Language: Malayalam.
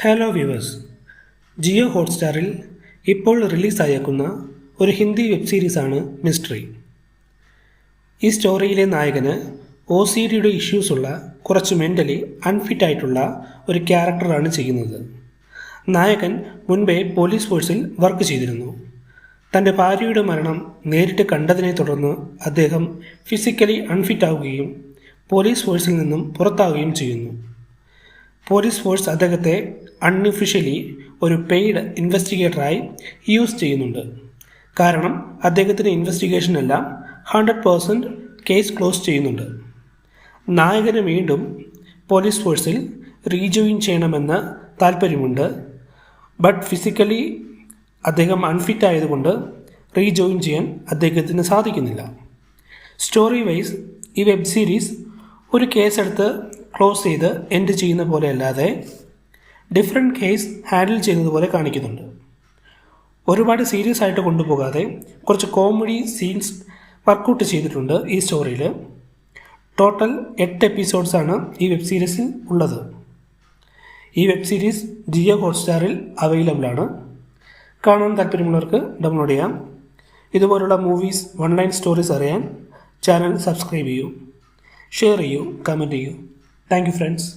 ഹലോ വ്യൂവേഴ്സ്, ജിയോ ഹോട്ട്സ്റ്റാറിൽ ഇപ്പോൾ റിലീസായേക്കുന്ന ഒരു ഹിന്ദി വെബ് സീരീസാണ് മിസ്റ്ററി. ഈ സ്റ്റോറിയിലെ നായകന് OCDയുടെ ഇഷ്യൂസുള്ള കുറച്ച് മെൻ്റലി അൺഫിറ്റ് ആയിട്ടുള്ള ഒരു ക്യാരക്ടറാണ് ചെയ്യുന്നത്. നായകൻ മുൻപേ പോലീസ് ഫോഴ്സിൽ വർക്ക് ചെയ്തിരുന്നു. തൻ്റെ ഭാര്യയുടെ മരണം നേരിട്ട് കണ്ടതിനെ തുടർന്ന് അദ്ദേഹം ഫിസിക്കലി അൺഫിറ്റ് ആവുകയും പോലീസ് ഫോഴ്സിൽ നിന്നും പുറത്താവുകയും ചെയ്യുന്നു. പോലീസ് ഫോഴ്സ് അദ്ദേഹത്തെ അൺഒഫീഷ്യലി ഒരു പെയ്ഡ് ഇൻവെസ്റ്റിഗേറ്ററായി യൂസ് ചെയ്യുന്നുണ്ട്. കാരണം അദ്ദേഹത്തിൻ്റെ ഇൻവെസ്റ്റിഗേഷനെല്ലാം 100% കേസ് ക്ലോസ് ചെയ്യുന്നുണ്ട്. നായകന് വീണ്ടും പോലീസ് ഫോഴ്സിൽ റീജോയിൻ ചെയ്യണമെന്ന് താല്പര്യമുണ്ട്. ബട്ട് ഫിസിക്കലി അദ്ദേഹം അൺഫിറ്റ് ആയതുകൊണ്ട് റീജോയിൻ ചെയ്യാൻ അദ്ദേഹത്തിന് സാധിക്കുന്നില്ല. സ്റ്റോറി വൈസ് ഈ വെബ് സീരീസ് ഒരു കേസെടുത്ത് ക്ലോസ് ചെയ്ത് എൻഡ് ചെയ്യുന്ന പോലെ അല്ലാതെ ഡിഫറെൻറ്റ് കേസ് ഹാൻഡിൽ ചെയ്യുന്നത് പോലെ കാണിക്കുന്നുണ്ട്. ഒരുപാട് സീരിയസ് ആയിട്ട് കൊണ്ടുപോകാതെ കുറച്ച് കോമഡി സീൻസ് വർക്കൗട്ട് ചെയ്തിട്ടുണ്ട് ഈ സ്റ്റോറിയിൽ. ടോട്ടൽ 8 എപ്പിസോഡ്സാണ് ഈ വെബ് സീരീസിൽ ഉള്ളത്. ഈ വെബ് സീരീസ് ജിയോ ഹോട്ട്സ്റ്റാറിൽ അവൈലബിൾ ആണ്. കാണാൻ താല്പര്യമുള്ളവർക്ക് ഡൗൺലോഡ് ചെയ്യാം. ഇതുപോലുള്ള മൂവീസ്, ഓൺലൈൻ സ്റ്റോറീസ് അറിയാൻ ചാനൽ സബ്സ്ക്രൈബ് ചെയ്യൂ, ഷെയർ ചെയ്യൂ, കമൻറ്റ് ചെയ്യൂ. Thank you friends.